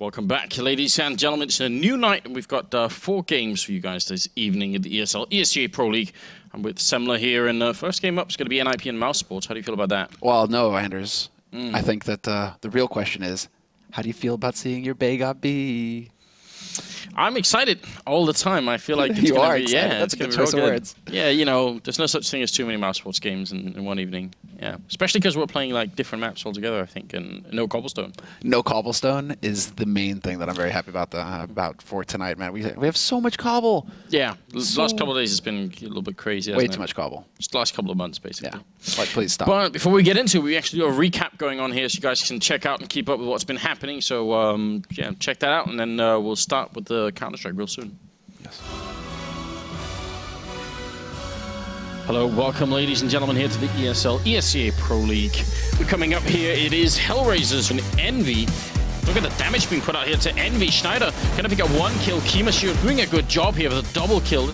Welcome back, ladies and gentlemen. It's a new night, and we've got 4 games for you guys this evening in the ESL ESEA Pro League. I'm with Semler here, and the first game up is going to be NiP and mousesports. How do you feel about that? Well, no, Anders. I think that the real question is, how do you feel about seeing your Bega B? I'm excited all the time. I feel like it's you going are to be, excited. yeah, That's it's a good gonna be choice real of good. words. Yeah, you know, there's no such thing as too many mousesports games in one evening. Yeah, especially because we're playing like different maps altogether, I think, and no cobblestone. No cobblestone is the main thing that I'm very happy about for tonight, man. We have so much cobble. Yeah, the last couple of days has been a little bit crazy. Way too much cobble. Just the last couple of months, basically. Yeah. Like, please stop. But before we get into it, we actually do a recap going on here, so you guys can check out and keep up with what's been happening. So yeah, check that out, and then we'll start with the Counter-Strike real soon. Yes. Hello, welcome ladies and gentlemen here to the ESL ESEA Pro League. We're coming up here, it is Hellraisers and Envy. Look at the damage being put out here to Envy. Schneider gonna pick up 1 kill. Kimashu doing a good job here with a double kill.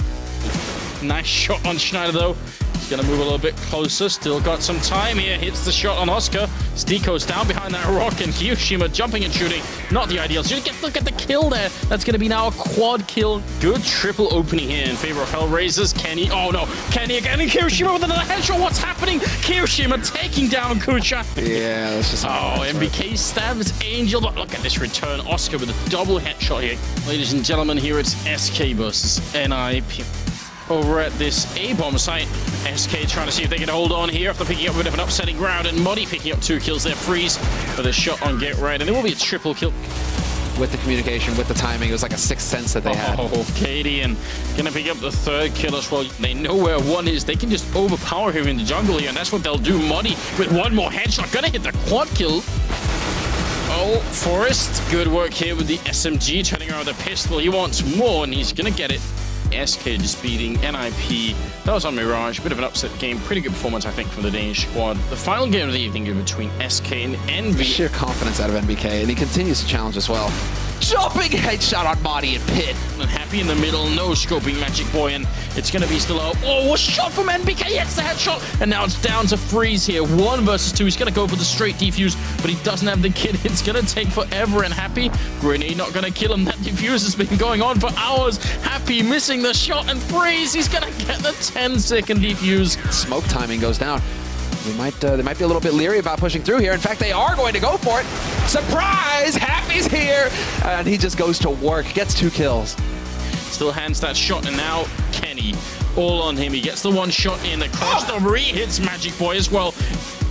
Nice shot on Schneider though. He's gonna move a little bit closer, still got some time here. Hits the shot on Oscar. Stiko's down behind that rock, and Kiyoshima jumping and shooting. Not the ideal. So look at the kill there. That's gonna be now a quad kill. Good triple opening here in favor of Hellraisers. Kenny, oh no, Kenny again, and Kiyoshima with another headshot. What's happening? Kiyoshima taking down Kucha. Yeah, that's just... Oh, MBK stabs Angel, but look at this return. Oscar with a double headshot here. Ladies and gentlemen, here it's SK versus NiP. Over at this A-bomb site, SK trying to see if they can hold on here after picking up a bit of an upsetting round, and Muddy picking up 2 kills there. Freeze with a shot on Get Right, and there will be a triple kill. With the communication, with the timing, it was like a sixth sense that they had. Oh, Katie, and gonna pick up the 3rd kill as well. They know where 1 is. They can just overpower him in the jungle here, and that's what they'll do. Muddy with 1 more headshot, gonna hit the quad kill. Oh, Forrest, good work here with the SMG, turning around the pistol. He wants more, and he's gonna get it. SK just beating NiP. That was on Mirage. Bit of an upset game. Pretty good performance, I think, from the Danish squad. The final game of the evening is between SK and Envy. Sheer confidence out of NBK, and he continues to challenge as well. Jumping headshot on Body and Pit. And Happy in the middle, no scoping Magic Boy, and it's going to be still a shot from NBK, hits the headshot, and now it's down to Freeze here. 1 versus 2, he's going to go for the straight defuse, but he doesn't have the kit. It's going to take forever, and Happy, Grenade not going to kill him. That defuse has been going on for hours. Happy missing the shot, and Freeze, he's going to get the 10-second defuse. Smoke timing goes down. They might be a little bit leery about pushing through here. In fact, they are going to go for it. Surprise! Happy's here! And he just goes to work, gets 2 kills. Still hands that shot, and now Kenny, all on him. He gets the 1 shot in. The cross over, he hits Magic Boy as well.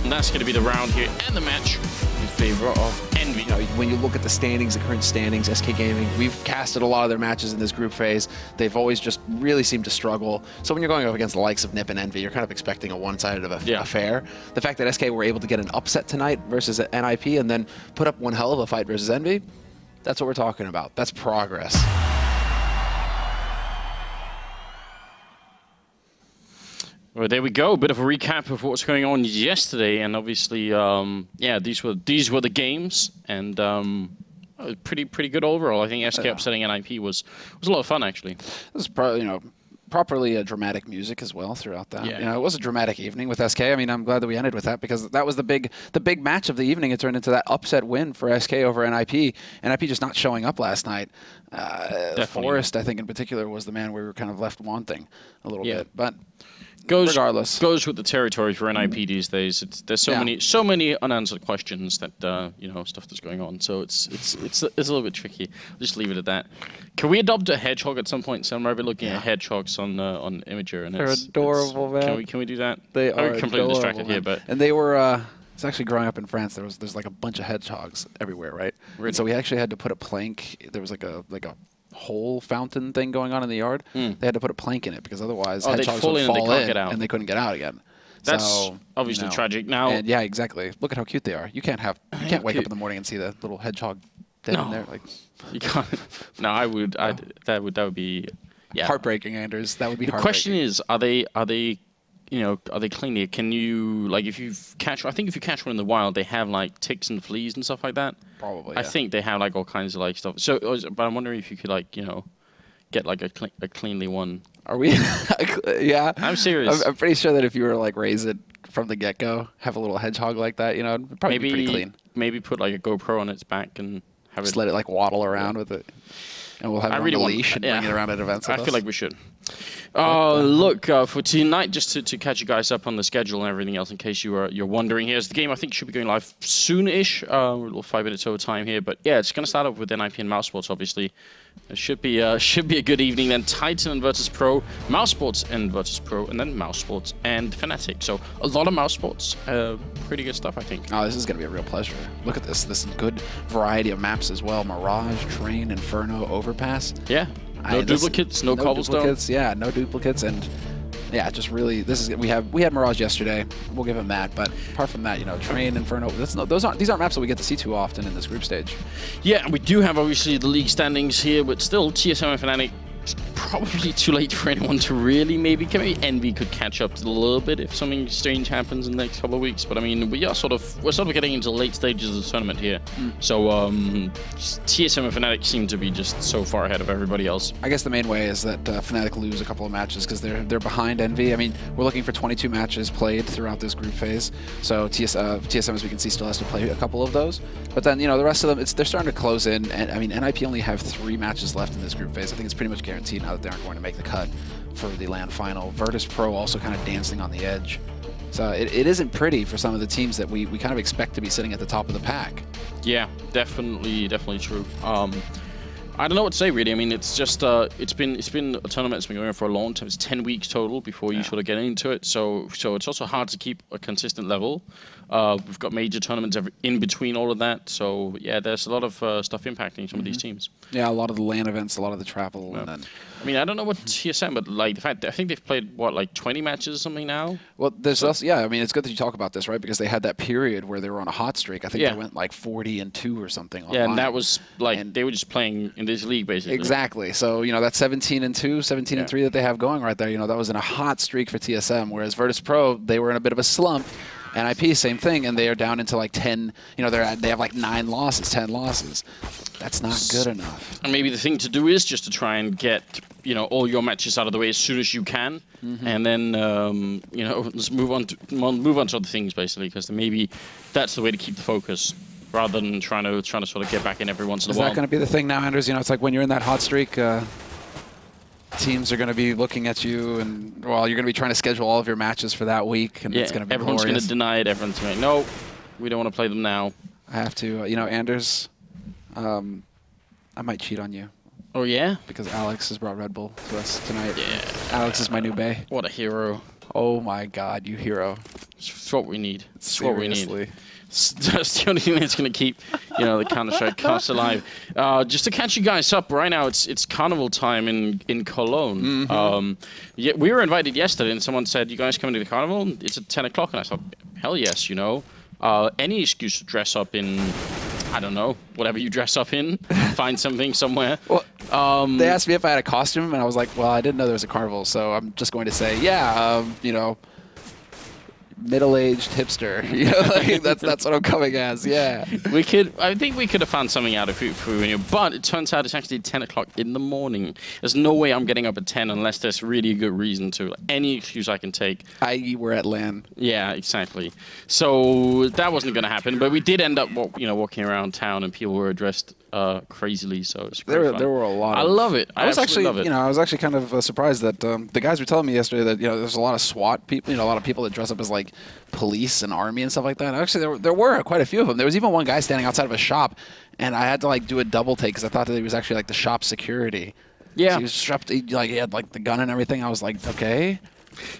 And that's going to be the round here and the match in favor of Envy. You know, when you look at the standings, the current standings, SK Gaming, we've casted a lot of their matches in this group phase. They've always just really seemed to struggle. So when you're going up against the likes of NiP and Envy, you're kind of expecting a one-sided affair. The fact that SK were able to get an upset tonight versus NiP and then put up one hell of a fight versus Envy, that's what we're talking about. That's progress. Well, there we go. A bit of a recap of what was going on yesterday, and obviously, yeah, these were the games, and pretty good overall. I think SK upsetting NiP was a lot of fun actually. This is probably properly dramatic music as well throughout that. Yeah. You know, it was a dramatic evening with SK. I mean, I'm glad that we ended with that because that was the big match of the evening. It turned into that upset win for SK over NiP. NiP just not showing up last night. Forrest, I think in particular, was the man we were kind of left wanting a little bit, but. Regardless, goes with the territory for NiP these days. There's so many unanswered questions that you know, stuff that's going on. So it's a little bit tricky. I'll just leave it at that. Can we adopt a hedgehog at some point? So I'm already looking at hedgehogs on Imager, and they're adorable, man. Can we do that? They are completely distracted here, but and they were. It's actually growing up in France. There's like a bunch of hedgehogs everywhere, right? Really? And so we actually had to put a plank. There was like a hole fountain thing going on in the yard. They had to put a plank in it because otherwise hedgehogs would fall in and they couldn't get out again. That's obviously tragic. Now, and yeah, exactly. Look at how cute they are. You can't wake up in the morning and see the little hedgehog dead in there. Like you can't. No, I would. That would be heartbreaking, Anders. That would be. The question is, are they you know, are they cleanly? Can you, like, if you catch, I think if you catch one in the wild, they have like ticks and fleas and stuff like that. Probably. I think they have like all kinds of like stuff. So, but I'm wondering if you could like, you know, get like a cleanly one. Are we? Yeah. I'm serious. I'm pretty sure that if you were to like raise it from the get-go, have a little hedgehog like that, you know, it'd probably be pretty clean. Maybe put like a GoPro on its back and Just let it like waddle around with it. And we'll have it on the leash and bring it around at events with us. I feel like we should. Look, for tonight, just to catch you guys up on the schedule and everything else, in case you're wondering, here's the game. I think should be going live soon-ish. We're a little 5 minutes over time here, but yeah, it's going to start off with NiP and mouzsports, obviously. It should be a good evening. Then Titan and Virtus.pro, mouzsports and Virtus.pro, and then mouzsports and Fnatic. So a lot of mouzsports. Pretty good stuff, I think. Oh, this is going to be a real pleasure. Look at this. This is good variety of maps as well. Mirage, Train, Inferno, Overpass. Yeah. No duplicates, no cobblestone. Duplicates, yeah, no duplicates, and yeah, just really, this is we had Mirage yesterday. We'll give him that, but apart from that, you know, Train, Inferno. These aren't maps that we get to see too often in this group stage. Yeah, and we do have obviously the league standings here, but still TSM and Fnatic. It's probably too late for anyone to really maybe NV could catch up a little bit if something strange happens in the next couple of weeks. But I mean, we're sort of getting into late stages of the tournament here. So TSM and Fnatic seem to be just so far ahead of everybody else. I guess the main way is that Fnatic lose a couple of matches because they're behind NV. I mean, we're looking for 22 matches played throughout this group phase. So TSM, as we can see, still has to play a couple of those. But then, you know, the rest of them, they're starting to close in. And I mean, NiP only have 3 matches left in this group phase. I think it's pretty much guaranteed now that they aren't going to make the cut for the LAN final. Virtus.pro also kind of dancing on the edge. So it isn't pretty for some of the teams that we kind of expect to be sitting at the top of the pack. Yeah, definitely true. I don't know what to say really. I mean, it's just it's been a tournament that's been going on for a long time. It's 10 weeks total before you sort of get into it. So it's also hard to keep a consistent level. We've got major tournaments in between all of that. So yeah, there's a lot of stuff impacting some of these teams. Yeah, a lot of the LAN events, a lot of the travel. Yeah. And then, I mean, I don't know what TSM, but like the fact that I think they've played what, like 20 matches or something now. Well, there's also, yeah. I mean, it's good that you talk about this, right? Because they had that period where they were on a hot streak. I think they went like 40-2 or something. Online. Yeah, and that was like they were just playing in this league basically. Exactly. So you know that 17-2, 17-3 that they have going right there. You know that was in a hot streak for TSM. Whereas Virtus.pro, they were in a bit of a slump. NiP, same thing, and they are down into like 10. You know, they have like 9 losses, 10 losses. That's not good enough. And maybe the thing to do is just to try and get all your matches out of the way as soon as you can, and then just move on to other things basically, because maybe that's the way to keep the focus rather than trying to sort of get back in every once in a while. Is that going to be the thing now, Anders? You know, it's like when you're in that hot streak. Teams are going to be looking at you, and well, you're going to be trying to schedule all of your matches for that week, and it's going to be everyone's going to deny it. Everyone's going to no, we don't want to play them now. I have to, you know, Anders, I might cheat on you. Oh yeah? Because Alex has brought Red Bull to us tonight. Yeah. Alex is my new bae. What a hero. Oh my God, you hero. It's what we need. It's what we need. That's the only thing that's going to keep, the Counter-Strike cast alive. Just to catch you guys up, right now it's carnival time in Cologne. Yeah, we were invited yesterday, and someone said, "You guys coming to the carnival?" It's at 10 o'clock, and I thought, "Hell yes, you know." Any excuse to dress up in, I don't know, whatever you dress up in, find something somewhere. Well, they asked me if I had a costume, and I was like, "Well, I didn't know there was a carnival, so I'm just going to say, yeah, middle-aged hipster." You know, like, that's what I'm coming as. Yeah. I think we could have found something out if we knew, but it turns out it's actually 10 o'clock in the morning. There's no way I'm getting up at 10 unless there's really a good reason to. Any excuse I can take. I.e., we're at LAN. Yeah, exactly. So that wasn't going to happen, but we did end up, walking around town, and people were dressed crazily. So it's there were a lot. I love it. I was actually, I was actually kind of surprised that the guys were telling me yesterday that there's a lot of SWAT people, a lot of people that dress up as like police and army and stuff like that. Actually, there were quite a few of them. There was even one guy standing outside of a shop, and I had to like do a double take because I thought that he was actually like the shop security. Yeah, so he was strapped. He had like the gun and everything. I was like, okay.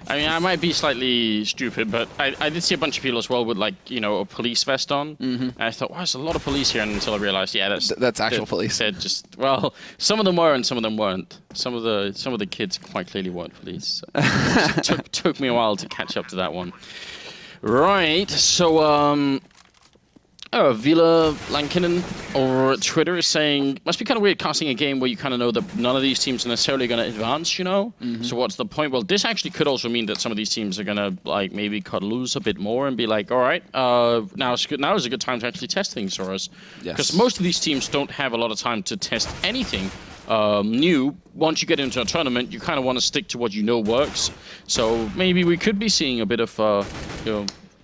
I mean, I might be slightly stupid, but I did see a bunch of people as well with, like, a police vest on. And I thought, wow, there's a lot of police here, until I realized, yeah, that's actual police. They're just, well, some of them were and some of them weren't. Some of the kids quite clearly weren't police. So it took me a while to catch up to that one. Right, so Vila Lankinen over Twitter is saying, must be kind of weird casting a game where you kind of know that none of these teams are necessarily going to advance, So what's the point? Well, this actually could also mean that some of these teams are going to, like, maybe cut loose a bit more and be like, all right, now is a good time to actually test things for us. Because most of these teams don't have a lot of time to test anything new. Once you get into a tournament, you kind of want to stick to what you know works. So maybe we could be seeing a bit of,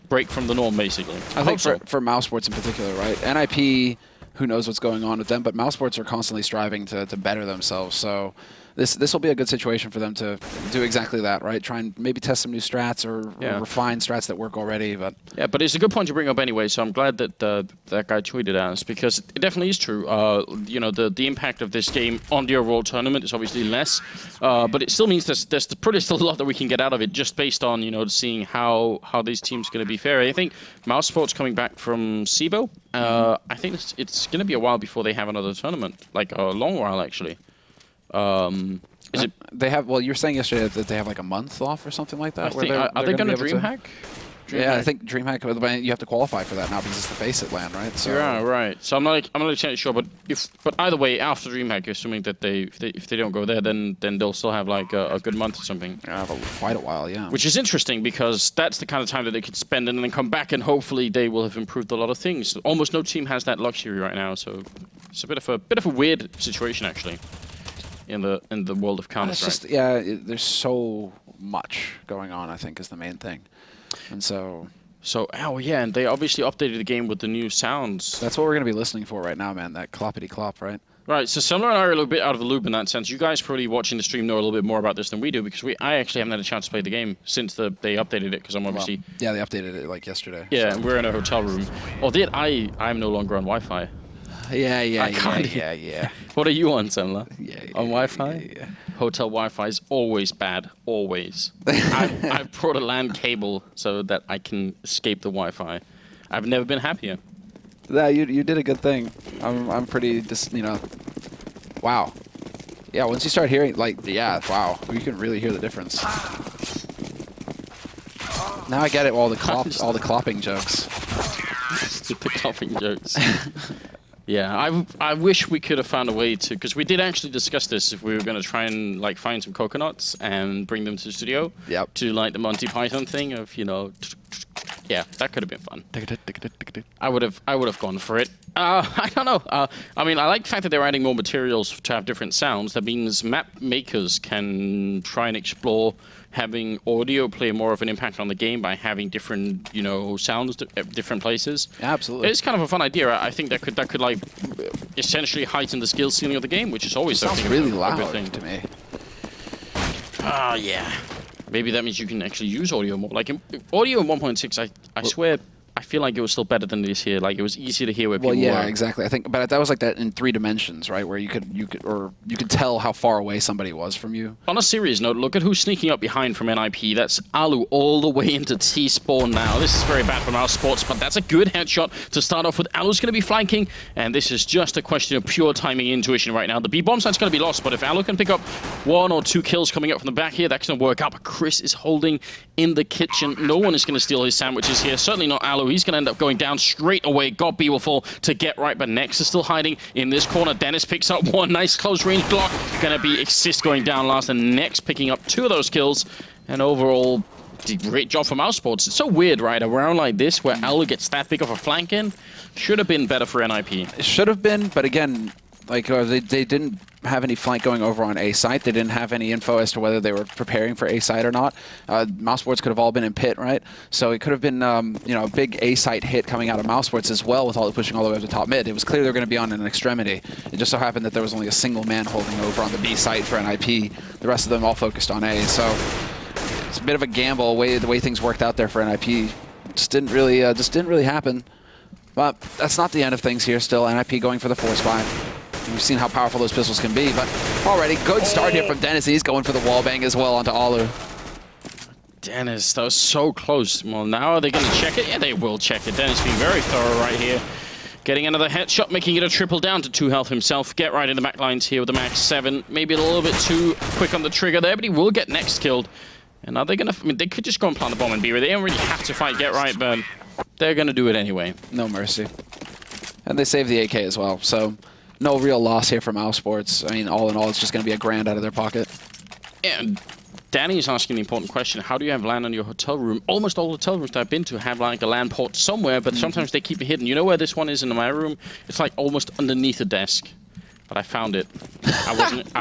break from the norm, basically. I think for mouzsports in particular, right? NiP, who knows what's going on with them. But mousesports are constantly striving to better themselves. So this will be a good situation for them to do exactly that, right? Try and maybe test some new strats or refine strats that work already. But yeah, but it's a good point to bring up anyway. So I'm glad that that guy tweeted at us, because it definitely is true. You know, the impact of this game on the overall tournament is obviously less, but it still means there's probably still a lot that we can get out of it, just based on, you know, seeing how these teams are going to be fair. I think mousesports coming back from SIBO, I think it's going to be a while before they have another tournament, like a long while actually. Is it? They have. Well, you were saying yesterday that they have like a month off or something like that. I think, are they going to DreamHack? Yeah, I think DreamHack. You have to qualify for that now because it's the FACEIT LAN, right? So yeah, right. So I'm not exactly sure, but either way, after DreamHack, assuming that if they don't go there, then they'll still have like a good month or something. Yeah, quite a while, yeah. Which is interesting, because that's the kind of time that they could spend and then come back, and hopefully they will have improved a lot of things. Almost no team has that luxury right now, so it's a bit of a weird situation actually. In the world of Counter-Strike. There's so much going on, I think, is the main thing. And so, oh yeah, and they obviously updated the game with the new sounds. That's what we're going to be listening for right now, man, that cloppity clop, right? Right, so Sumler and I are a little bit out of the loop in that sense. You guys probably watching the stream know a little bit more about this than we do, because I actually haven't had a chance to play the game since they updated it, because I'm obviously... Well, yeah, they updated it like yesterday. Yeah, so. And we're in a hotel room. I'm no longer on Wi-Fi. Yeah. What are you on, Sumler? Yeah. On Wi-Fi? Yeah. Hotel Wi-Fi is always bad, always. I brought a LAN cable so that I can escape the Wi-Fi. I've never been happier. Yeah, you did a good thing. I'm pretty just, you know. Wow. Yeah, once you start hearing, like, wow, you can really hear the difference. Now I get it. All the clopping jokes. The clopping jokes. Yeah, I wish we could have found a way to, because we did actually discuss this, if we were going to try and like find some coconuts and bring them to the studio. Yep. To like the Monty Python thing of, you know, yeah, that could have been fun. I would have gone for it. I don't know. I mean, I like the fact that they're adding more materials to have different sounds. That means map makers can try and explore having audio play more of an impact on the game by having different, you know, sounds at different places. Absolutely. It's kind of a fun idea. I think that could like essentially heighten the skill ceiling of the game, which is always sounds really loud to me. Yeah. Maybe that means you can actually use audio more. Like audio in 1.6, I swear, I feel like it was still better than it is here. Like it was easier to hear where people were. Well, yeah, exactly. I think, but that was like that in 3 dimensions, right? Where you could tell how far away somebody was from you. On a serious note, look at who's sneaking up behind from NiP. That's Alu all the way into T spawn now. This is very bad from mousesports, but that's a good headshot to start off with. Alu's going to be flanking, and this is just a question of pure timing and intuition right now. The B bomb site's going to be lost, but if Alu can pick up 1 or 2 kills coming up from the back here, that's going to work out. But Chris is holding in the kitchen. No one is going to steal his sandwiches here. Certainly not Alu. He's going to end up going down straight away. God B will fall to get right, but Nex is still hiding in this corner. Dennis picks up 1 nice close range block. Gonna be Exist going down last, and Nex picking up 2 of those kills. And overall, great job from mousesports. It's so weird, right? A round like this where Alu gets that big of a flank in. Should have been better for NiP. It should have been, but again, like they didn't have any flank going over on A site. They didn't have any info as to whether they were preparing for A site or not. Mousesports could have all been in pit, right? So it could have been you know, a big A site hit coming out of Mousesports as well, with all the pushing all the way up to top mid. It was clear they were going to be on an extremity. It just so happened that there was only a single man holding over on the B site for NiP. The rest of them all focused on A. So it's a bit of a gamble. The way things worked out there for NiP just didn't really happen. But that's not the end of things here. Still, NiP going for the 4-spy. We've seen how powerful those pistols can be, but already good start here from Dennis. He's going for the wallbang as well onto Alu. Dennis, that was so close. Well, now are they going to check it? Yeah, they will check it. Dennis being very thorough right here. Getting another headshot, making it a triple down to 2 health himself. Get right in the back lines here with the max 7. Maybe a little bit too quick on the trigger there, but he will get Next killed. And are they going to... I mean, they could just go and plant the bomb and be where they don't really have to fight Get Right, but they're going to do it anyway. No mercy. And they save the AK as well, so... No real loss here for mousesports. I mean, all in all, it's just going to be a grand out of their pocket. And Danny's asking the important question, how do you have LAN on your hotel room? Almost all hotel rooms that I've been to have like a LAN port somewhere, but sometimes they keep it hidden. You know where this one is in my room? It's like almost underneath a desk. But I found it. I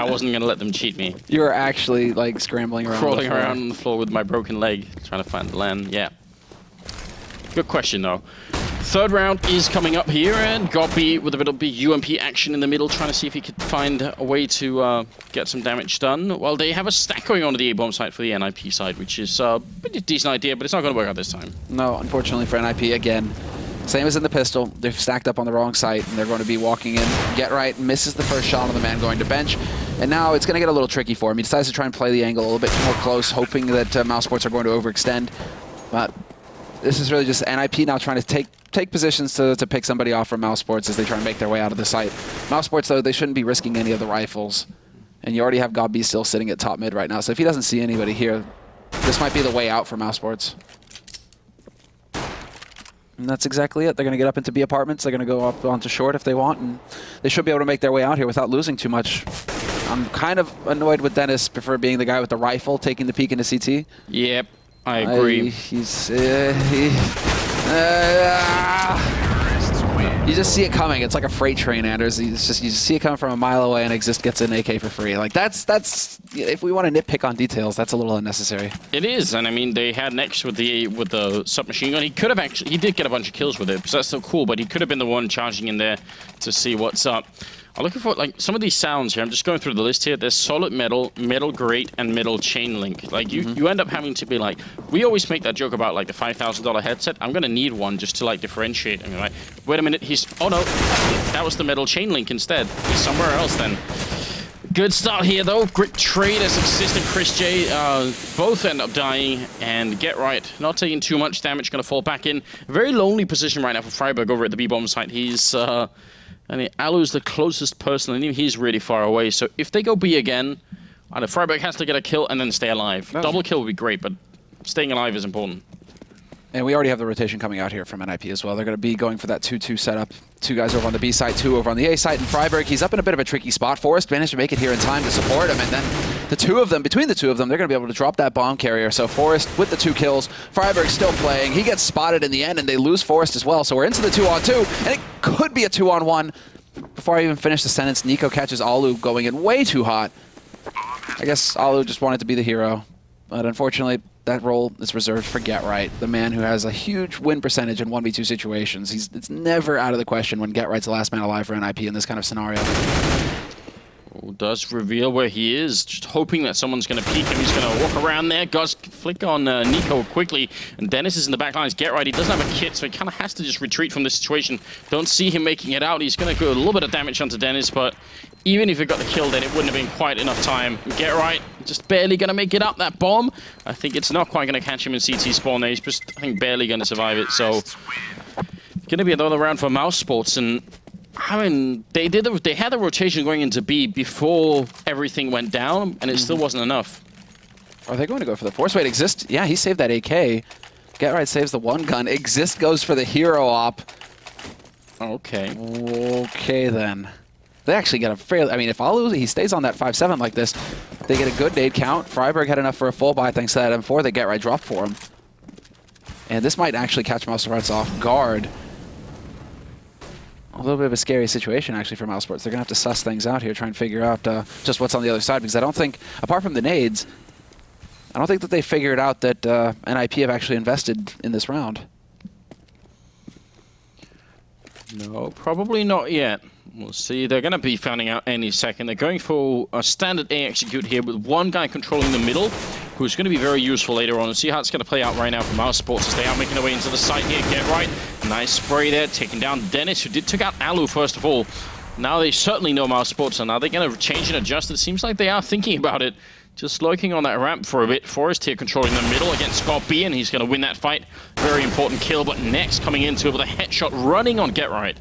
wasn't going to let them cheat me. You were actually like scrambling around. Crawling around on the floor with my broken leg, trying to find the LAN. Yeah. Good question, though. Third round is coming up here, and Gobby with a bit of UMP action in the middle, trying to see if he could find a way to get some damage done. Well, they have a stack going on to the A-bomb side for the NiP side, which is a pretty decent idea, but it's not going to work out this time. No, unfortunately for NiP, again, same as in the pistol, they've stacked up on the wrong site, and they're going to be walking in. Get right, misses the first shot on the man going to bench, and now it's going to get a little tricky for him. He decides to try and play the angle a little bit more close, hoping that mousesports are going to overextend, but this is really just NiP now trying to take positions to pick somebody off from mousesports as they try and make their way out of the site. Mousesports, though, they shouldn't be risking any of the rifles. And you already have Gobby still sitting at top mid right now, so if he doesn't see anybody here, this might be the way out for mousesports. And that's exactly it. They're going to get up into B apartments. They're going to go up onto short if they want, and they should be able to make their way out here without losing too much. I'm kind of annoyed with Dennis, prefer being the guy with the rifle taking the peek into CT. Yep. I agree. You just see it coming. It's like a freight train, Anders. You just see it coming from a mile away, and Exist gets an AK for free. Like that's if we want to nitpick on details, that's a little unnecessary. It is, and I mean they had Next with the submachine gun. He could have he did get a bunch of kills with it, so that's still cool. But he could have been the one charging in there to see what's up. I'm looking for like some of these sounds here. I'm just going through the list here. There's solid metal, metal grate, and metal chain link. Like you end up having to be like, we always make that joke about like the $5,000 headset. I'm gonna need one just to like differentiate. I mean, like, wait a minute, oh no, that was the metal chain link instead. He's somewhere else then. Good start here though. Great trade as Exist and Chris J both end up dying, and Get Right not taking too much damage, gonna fall back in. Very lonely position right now for Freiburg over at the B-bomb site. He's and Alu's the closest person, and he's really far away. So if they go B again, either Freiburg has to get a kill and then stay alive. Double kill would be great, but staying alive is important. And we already have the rotation coming out here from NiP as well. They're going to be going for that 2-2 setup. 2 guys over on the B side, 2 over on the A side. And Freiburg, he's up in a bit of a tricky spot. Forrest managed to make it here in time to support him. And then between the two of them, they're going to be able to drop that bomb carrier. So Forrest with the 2 kills. Freiburg still playing. He gets spotted in the end, and they lose Forrest as well. So we're into the 2-on-2, and it could be a 2-on-1. Before I even finish the sentence, Nico catches Alu going in way too hot. I guess Alu just wanted to be the hero. But unfortunately, that role is reserved for Get Right, the man who has a huge win percentage in 1v2 situations. It's never out of the question when Get Right's the last man alive for NiP in this kind of scenario. Does reveal where he is, just hoping that someone's going to peek him. He's going to walk around there. Does flick on Nico quickly, and Dennis is in the back lines. Get Right, he doesn't have a kit, so he kind of has to just retreat from this situation. Don't see him making it out. He's going to go a little bit of damage onto Dennis, but even if he got the kill, then it wouldn't have been quite enough time. Get Right, just barely going to make it up, that bomb. I think it's not quite going to catch him in CT spawn there. He's just, I think, barely going to survive it, so going to be another round for mousesports, and I mean, they had a rotation going into B before everything went down, and it still wasn't enough. Are they going to go for the force? Wait, Exist? Yeah, he saved that AK. Get Right saves the 1 gun. Exist goes for the hero op. Okay. Okay, then. They actually get a fairly... I mean, if Alu, he stays on that 5-7 like this, they get a good nade count. Freiburg had enough for a full buy thanks to that M4 that Get Right dropped for him. And this might actually catch mousesports off guard. A little bit of a scary situation, actually, for mousesports. They're going to have to suss things out here, try and figure out just what's on the other side, because I don't think, apart from the nades, I don't think that they figured out that NiP have actually invested in this round. No, probably not yet. We'll see. They're going to be finding out any second. They're going for a standard A execute here with 1 guy controlling the middle, who's going to be very useful later on. We'll see how it's going to play out right now for mousesports as they are making their way into the site here. Get Right. Nice spray there, taking down Dennis, who took out Alu first of all. Now they certainly know mousesports, and are they going to change and adjust? It seems like they are thinking about it. Just lurking on that ramp for a bit. Forrest here controlling the middle against Scorpion, and he's going to win that fight. Very important kill, but Next coming into it with a headshot running on Get Right.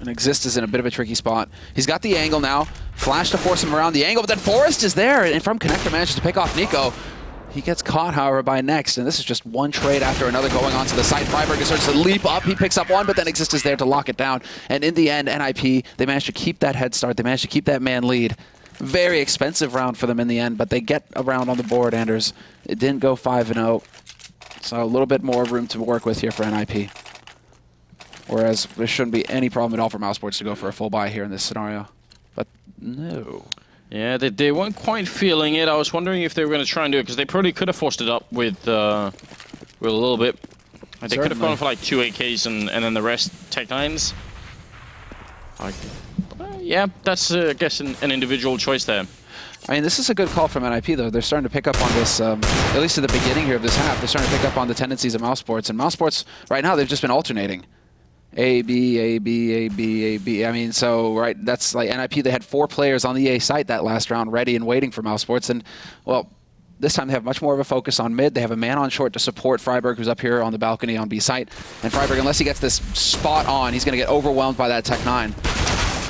And Exist is in a bit of a tricky spot. He's got the angle now. Flash to force him around the angle, but then Forrest is there, and from Connector manages to pick off Nico. He gets caught, however, by Next, and this is just one trade after another going on to the side. Freiburg starts to leap up. He picks up 1, but then Exist is there to lock it down. And in the end, NiP, they managed to keep that head start. They managed to keep that man lead. Very expensive round for them in the end, but they get a round on the board, Anders. It didn't go 5-0, so a little bit more room to work with here for NiP. Whereas there shouldn't be any problem at all for mousesports to go for a full buy here in this scenario. But no. Yeah, they weren't quite feeling it. I was wondering if they were going to try and do it, because they probably could have forced it up with a little bit They could have gone for like 2 AKs and then the rest Tech 9s. Yeah, that's, I guess, an individual choice there. I mean, this is a good call from NiP, though. They're starting to pick up on this, at least at the beginning here of this half, they're starting to pick up on the tendencies of mousesports. And mousesports, right now, they've just been alternating. A, B, A, B, A, B, A, B. I mean, so, right, that's like NiP, they had 4 players on the A site that last round ready and waiting for mousesports. And, well, this time they have much more of a focus on mid. They have a man on short to support Freiburg, who's up here on the balcony on B site. And Freiburg, unless he gets this spot on, he's going to get overwhelmed by that Tech 9.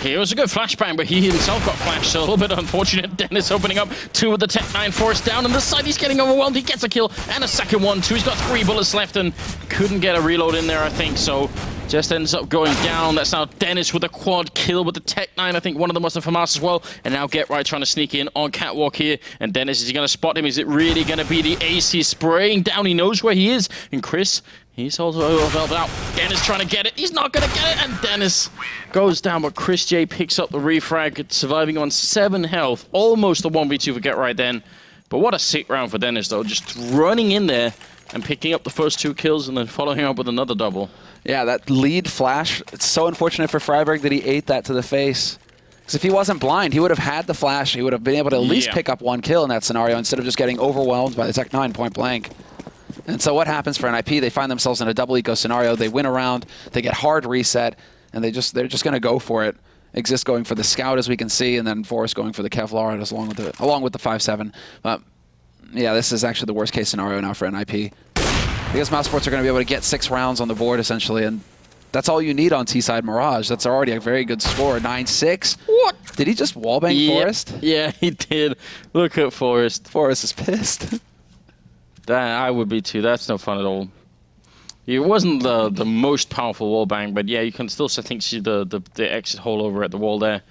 It was a good flashbang, but he himself got flashed, so a little bit unfortunate. Dennis opening up 2 with the Tech 9 force down on the side. He's getting overwhelmed. He gets a kill and a second one, too. He's got 3 bullets left and couldn't get a reload in there, I think, so just ends up going down. That's now Dennis with a quad kill with the Tech 9. I think one of them was the FAMAS as well. And now Get Right trying to sneak in on Catwalk here. And Dennis, is he going to spot him? Is it really going to be the ace? He's spraying down. He knows where he is. And Chris, he's also velvet out. Dennis trying to get it. He's not going to get it. And Dennis goes down, but Chris J picks up the refrag, surviving on 7 health. Almost a 1v2 for Get Right then. But what a sick round for Dennis, though. Just running in there and picking up the first 2 kills and then following up with another double. Yeah, that lead flash, it's so unfortunate for Freiburg that he ate that to the face. Because if he wasn't blind, he would have had the flash. He would have been able to at least pick up 1 kill in that scenario instead of just getting overwhelmed by the Tech 9 point blank. And so what happens for NiP? They find themselves in a double eco scenario. They win a round, they get hard reset, and they're just going to go for it. Exist going for the Scout, as we can see, and then Forrest going for the Kevlar along with the 5-7. Yeah, this is actually the worst case scenario now for NiP. Because mousesports are going to be able to get 6 rounds on the board, essentially, and that's all you need on T-side Mirage. That's already a very good score, 9-6. What? Did he just wallbang Forrest? Yeah, he did. Look at Forrest. Forrest is pissed. I would be too. That's no fun at all. It wasn't the most powerful wallbang, but yeah, you can still, I think, see the exit hole over at the wall there.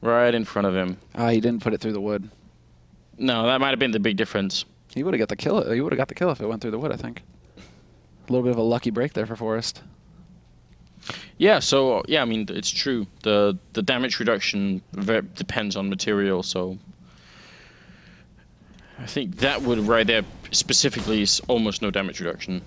Right in front of him. He didn't put it through the wood. No, that might have been the big difference. He would have got the kill. He would have got the kill if it went through the wood, I think. A little bit of a lucky break there for Forrest. Yeah, so yeah, I mean it's true. The damage reduction depends on material, so I think that would right there specifically is almost no damage reduction.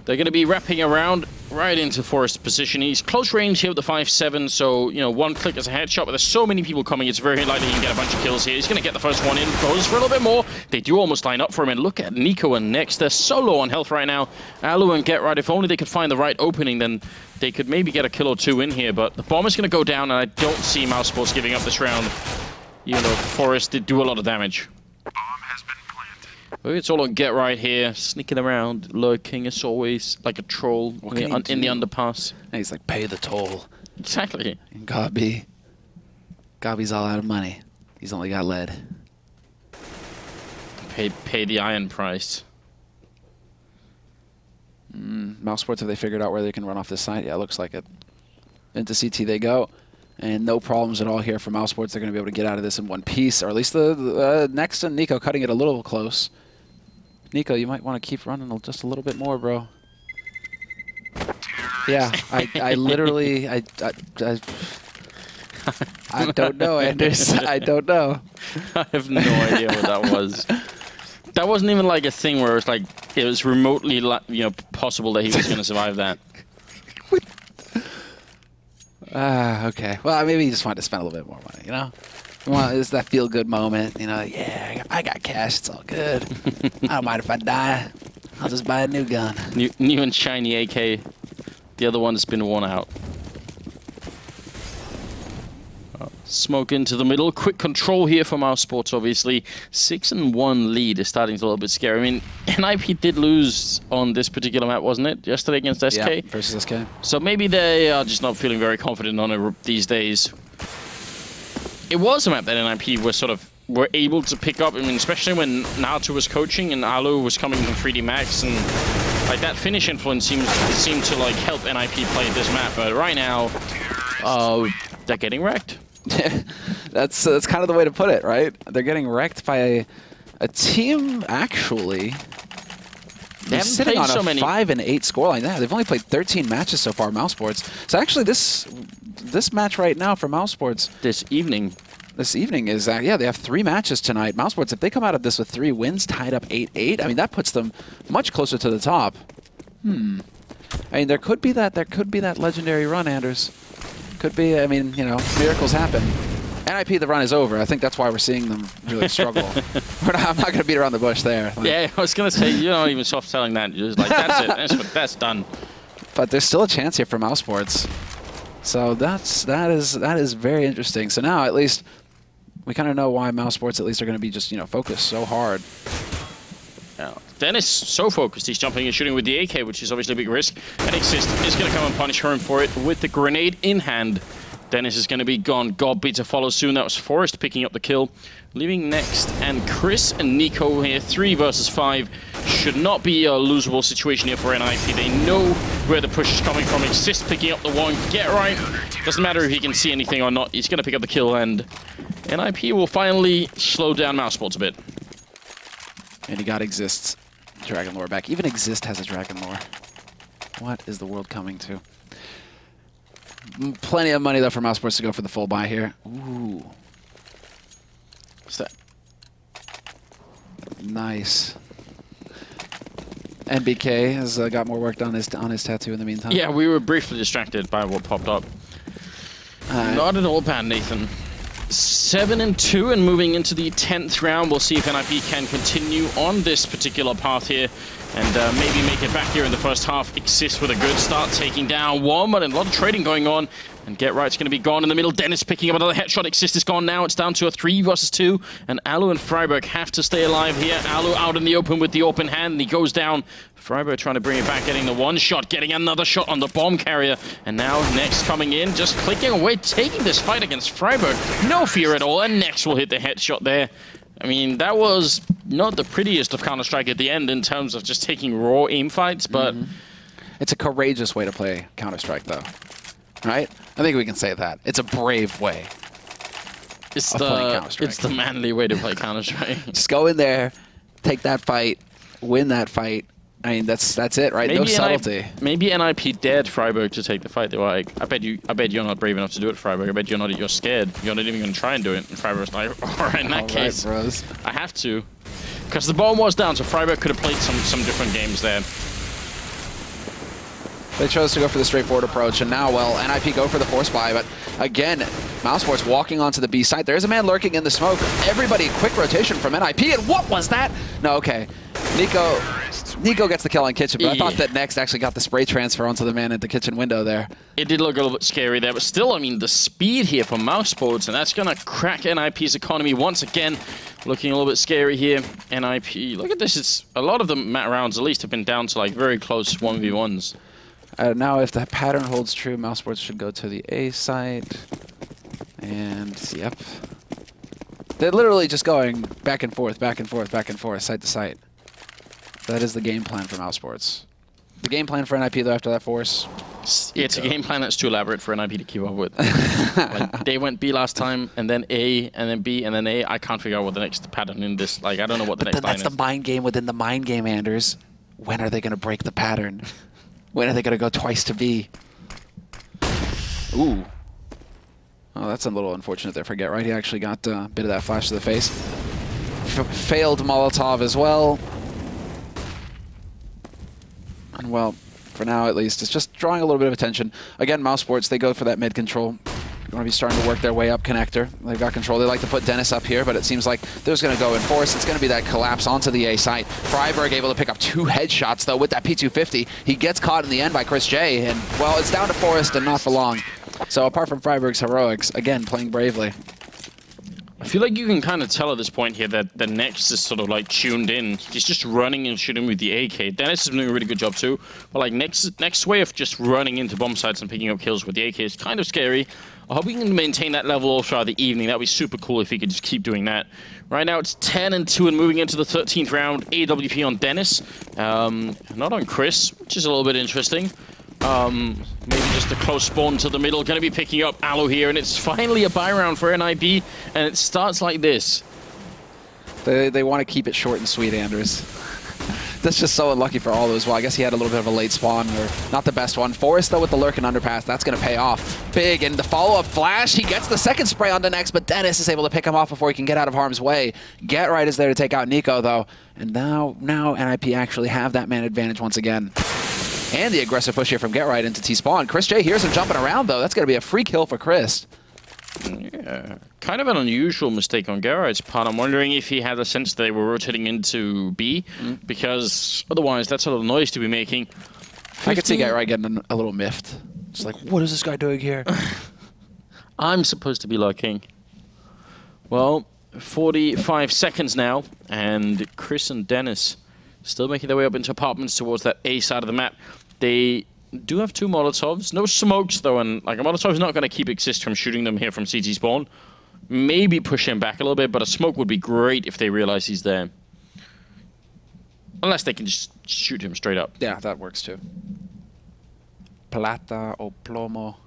They're going to be wrapping around right into Forrest's position. He's close range here with the 5-7, so, you know, 1 click is a headshot, but there's so many people coming, it's very likely he can get a bunch of kills here. He's going to get the first one in, goes for a little bit more. They do almost line up for him, and look at Nico and Nex. They're so low on health right now. Alu and Get Right, if only they could find the right opening, then they could maybe get a kill or 2 in here, but the bomb is going to go down, and I don't see mousesports giving up this round. Even though Forrest did do a lot of damage. It's all on Get Right here, sneaking around, lurking as always, like a troll in the underpass. And he's like, pay the toll. Exactly. And Gabi's all out of money. He's only got lead. Pay the iron price. Mousesports, have they figured out where they can run off this side? Yeah, it looks like it. Into CT they go. And no problems at all here for mousesports. They're going to be able to get out of this in one piece, or at least the Next and Nico cutting it a little close. Nico, you might want to keep running just a little bit more, bro. Yeah, I literally, I don't know, Anders. I don't know. I have no idea what that was. That wasn't even like a thing where it was like, it was remotely, possible that he was going to survive that. Okay. Well, maybe he just wanted to spend a little bit more money, you know? It's that feel-good moment, you know? Yeah, I got cash. It's all good. I don't mind if I die. I'll just buy a new gun. New and shiny AK. The other one's been worn out. Smoke into the middle. Quick control here from mousesports, obviously. 6-1 lead is starting to a little bit scary. I mean, NiP did lose on this particular map, wasn't it? Yesterday against SK? Yeah, versus SK. So maybe they are just not feeling very confident on it these days. It was a map that NiP were able to pick up. I mean, especially when Naruto was coaching and Alu was coming from 3D Max, and like that Finnish influence seemed to like help NiP play this map. But right now, they're getting wrecked. That's kind of the way to put it, right? They're getting wrecked by a team, actually. They're sitting on a 5-8 scoreline. Yeah, they've only played 13 matches so far, mousesports. So actually, this match right now for mousesports... This evening is, yeah, they have 3 matches tonight. Mousesports, if they come out of this with 3 wins, tied up 8-8, I mean, that puts them much closer to the top. I mean, there could be that legendary run, Anders. Could be. I mean, you know, miracles happen. NiP, the run is over. I think that's why we're seeing them really struggle. I'm not going to beat around the bush there. Like, yeah, I was going to say, you're not even soft selling that. You're just like, that's it. That's done. But there's still a chance here for mousesports. So that is very interesting. So now at least we kind of know why mousesports at least are going to be just, you know, focused so hard. Yeah. Dennis so focused, he's jumping and shooting with the AK, which is obviously a big risk. And Exist is going to come and punish him for it with the grenade in hand. Dennis is going to be gone. Godby to follow soon. That was Forrest picking up the kill. Leaving next, and Chris and Nico here, 3 versus 5. Should not be a losable situation here for NiP. They know where the push is coming from. Exist picking up the one. Get right. Doesn't matter if he can see anything or not. He's going to pick up the kill, and NiP will finally slow down mousesports a bit. And he got Exist's Dragon Lore back. Even Exist has a Dragon Lore. What is the world coming to? Plenty of money, though, for mousesports to go for the full buy here. Ooh. What's that? Nice. NBK has got more work done on his tattoo in the meantime. Yeah, we were briefly distracted by what popped up. Not at all bad, Nathan. 7-2 and moving into the 10th round. We'll see if NiP can continue on this particular path here and maybe make it back here in the first half. Exist with a good start, taking down one, but a lot of trading going on. And Get Right's going to be gone in the middle. Dennis picking up another headshot. Exist is gone now. It's down to a 3 versus 2. And Alu and Freiburg have to stay alive here. Alu out in the open with the open hand. And he goes down. Freiburg trying to bring it back, getting the one shot, getting another shot on the bomb carrier. And now Next coming in, just clicking away, taking this fight against Freiburg. No fear at all. And Next will hit the headshot there. I mean, that was not the prettiest of Counter-Strike at the end in terms of just taking raw aim fights, but... It's a courageous way to play Counter-Strike, though. Right? I think we can say that. It's a brave way. It's the manly way to play Counter-Strike. Just go in there, take that fight, win that fight. I mean, that's it, right? Maybe no subtlety. Maybe NiP dared Freiburg to take the fight. They were like, I bet you're not brave enough to do it, Freiburg. I bet you're scared. You're not even going to try and do it. And Freiburg's like, all right, in that case, bros. I have to. Because the bomb was down, so Freiburg could have played some different games there. They chose to go for the straightforward approach, and now, well, NiP go for the force buy, but again, mousesports walking onto the B site. There's a man lurking in the smoke. Everybody, quick rotation from NiP, and what was that? No, okay. Nico gets the kill on Kitchen, but I thought that Next actually got the spray transfer onto the man at the kitchen window there. It did look a little bit scary there, but still, I mean, the speed here for mousesports, and that's going to crack NiP's economy once again. Looking a little bit scary here. NiP, look at this. It's a lot of the mat rounds, at least, have been down to like very close 1v1s. Now, if the pattern holds true, mousesports should go to the A site. And, yep. They're literally just going back and forth, back and forth, back and forth, site to site. That is the game plan for mousesports. The game plan for NiP, though, after that force... It's a game plan that's too elaborate for NiP to keep up with. Like, they went B last time, and then A, and then B, and then A. I can't figure out what the next pattern in this... Like, I don't know what the next line is. That's the mind game within the mind game, Anders. When are they going to break the pattern? When are they going to go twice to B? Ooh. Oh, that's a little unfortunate there for Get Right. He actually got a bit of that flash to the face. Failed Molotov as well. And well, for now at least, it's just drawing a little bit of attention. Again, mousesports, they go for that mid control. They're going to be starting to work their way up connector. They've got control. They like to put Dennis up here, but it seems like they're going to go in force. It's going to be that collapse onto the A site. Freiburg able to pick up 2 headshots, though, with that P250. He gets caught in the end by Chris J, and, well, it's down to Forrest and not for long. So apart from Freiburg's heroics, again, playing bravely. I feel like you can kind of tell at this point here that the Next is sort of like tuned in. He's just running and shooting with the AK. Dennis is doing a really good job too. But like Next way of just running into bomb sites and picking up kills with the AK is kind of scary. I hope he can maintain that level all throughout the evening. That'd be super cool if he could just keep doing that. Right now it's 10-2 and moving into the 13th round. AWP on Dennis, not on Chris, which is a little bit interesting. Maybe just a close spawn to the middle. Going to be picking up Alu here, and it's finally a buy round for NiP, and it starts like this. They want to keep it short and sweet, Anders. That's just so unlucky for all as well. I guess he had a little bit of a late spawn, or not the best one. Forrest, though, with the lurk and underpass, that's going to pay off big. And the follow-up flash, he gets the second spray on the Next, but Dennis is able to pick him off before he can get out of harm's way. Get Right is there to take out Nico, though. And now NiP actually have that man advantage once again. And the aggressive push here from Get Right into T-Spawn. Chris J hears him jumping around, though. That's going to be a free kill for Chris. Yeah, kind of an unusual mistake on Gerard's part. I'm wondering if he had a sense they were rotating into B, because otherwise that's a little noise to be making. I could see Get Right getting a little miffed. It's like, what is this guy doing here? I'm supposed to be lurking. Well, 45 seconds now, and Chris and Dennis still making their way up into apartments towards that A side of the map. They do have 2 Molotovs. No smokes, though, and like a Molotov is not going to keep Exist from shooting them here from CT spawn. Maybe push him back a little bit, but a smoke would be great if they realize he's there. Unless they can just shoot him straight up. Yeah, that works too. Plata o plomo.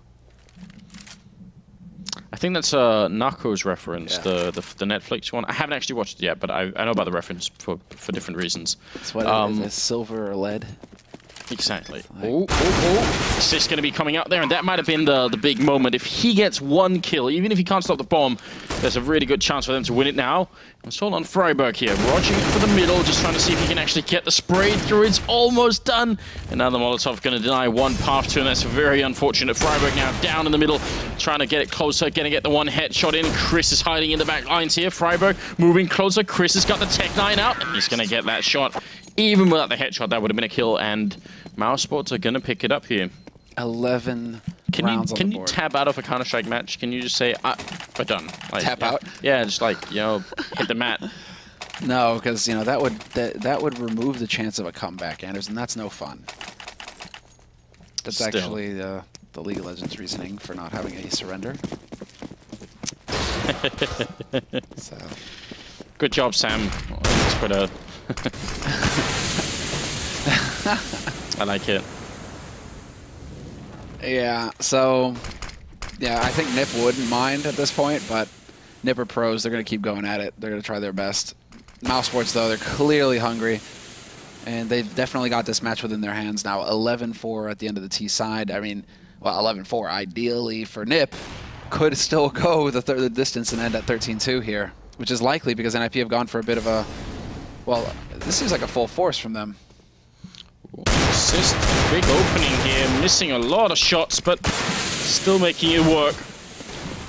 I think that's a Narcos reference, yeah. the Netflix one. I haven't actually watched it yet, but I know about the reference for different reasons. That's what it is, silver or lead. Exactly. Is this going to be coming out there? And that might have been the big moment. If he gets 1 kill, even if he can't stop the bomb, there's a really good chance for them to win it now. And so on Freiburg here, watching it for the middle, just trying to see if he can actually get the spray through. It's almost done. And now the Molotov going to deny 1 path to him. That's very unfortunate. Freiburg now down in the middle, trying to get it closer, going to get the 1 headshot in. Chris is hiding in the back lines here. Freiburg moving closer. Chris has got the Tech 9 out, and he's going to get that shot. Even without the headshot, that would have been a kill, and mousesports are going to pick it up here. 11 rounds on the board. Can you tab out of a Counter-Strike match? Can you just say, we're done? Like, tap out? Yeah, just like, hit the mat. No, because, that would remove the chance of a comeback, Anderson. That's no fun. That's actually the League of Legends reasoning for not having a surrender. So. Good job, Sam. Twitter. I like it. Yeah, so, yeah, I think NiP wouldn't mind at this point, but NiP are pros. They're going to keep going at it. They're going to try their best. mousesports, though, they're clearly hungry, and they've definitely got this match within their hands now. 11-4 at the end of the T side. I mean, well, 11-4 ideally for NiP. Could still go the distance and end at 13-2 here, which is likely because NiP have gone for a bit of a, well, this seems like a full force from them. Assist, big opening here, missing a lot of shots, but still making it work.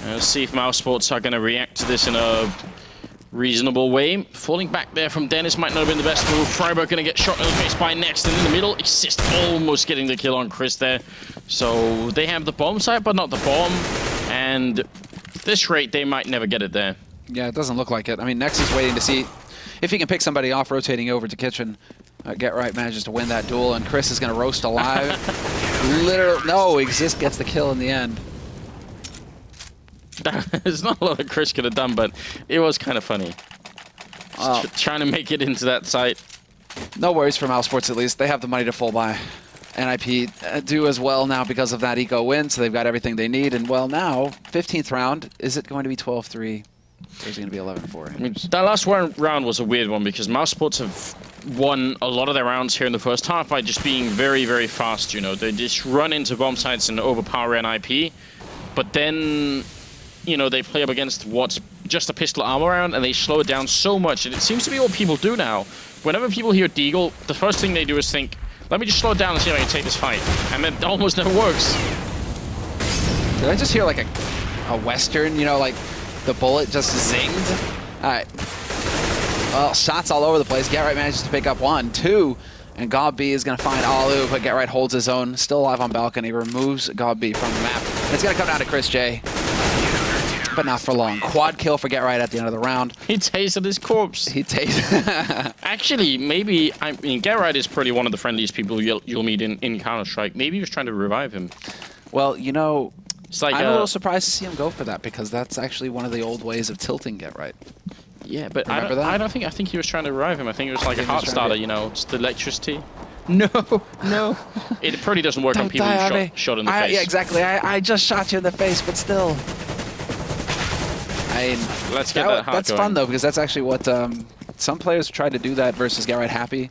Let's see if mousesports are going to react to this in a reasonable way. Falling back there from Dennis might not have been the best move. Freiburg going to get shot in the face by Next, and in the middle, Exist almost getting the kill on Chris there. So they have the bomb site, but not the bomb. And at this rate, they might never get it there. Yeah, it doesn't look like it. I mean, Next is waiting to see if he can pick somebody off, rotating over to Kitchen. Get Right manages to win that duel, and Chris is going to roast alive. Literally, no, Exist gets the kill in the end. There's not a lot that Chris could have done, but it was kind of funny. Trying to make it into that site. No worries for mousesports, at least. They have the money to full buy. NiP do as well now because of that eco win, so they've got everything they need. And, well, now, 15th round, is it going to be 12-3? Or is it going to be 11-4? I mean, that last round was a weird one because mousesports have won a lot of their rounds here in the first half by just being very, very fast, you know. They just run into bomb sites and overpower NiP. But then, you know, they play up against what's just a pistol armor round, and they slow it down so much. And it seems to be what people do now. Whenever people hear Deagle, the first thing they do is think, let me just slow it down and see if I can take this fight. And it almost never works. Did I just hear like a Western, you know, like the bullet just zinged? All right. Well, shots all over the place. Get Right manages to pick up 1, 2, and Gob B is going to find Alu, but Get Right holds his own. Still alive on balcony, removes Gob B from the map. It's going to come down to Chris J, but not for long. Quad kill for Get Right at the end of the round. He tasted his corpse. He tasted. Actually, maybe, I mean, Get Right is probably one of the friendliest people you'll meet in Counter-Strike. Maybe he was trying to revive him. Well, you know, it's like I'm a little surprised to see him go for that because that's actually one of the old ways of tilting Get Right. Yeah, but I think he was trying to revive him. I think it was like a heart starter, you know, just the electricity. No, no. It probably doesn't work on people who shot in the face. Yeah, exactly. I just shot you in the face, but still. I mean, let's get that that's going. Fun, though, because that's actually what some players tried to do that versus Get Right Happy.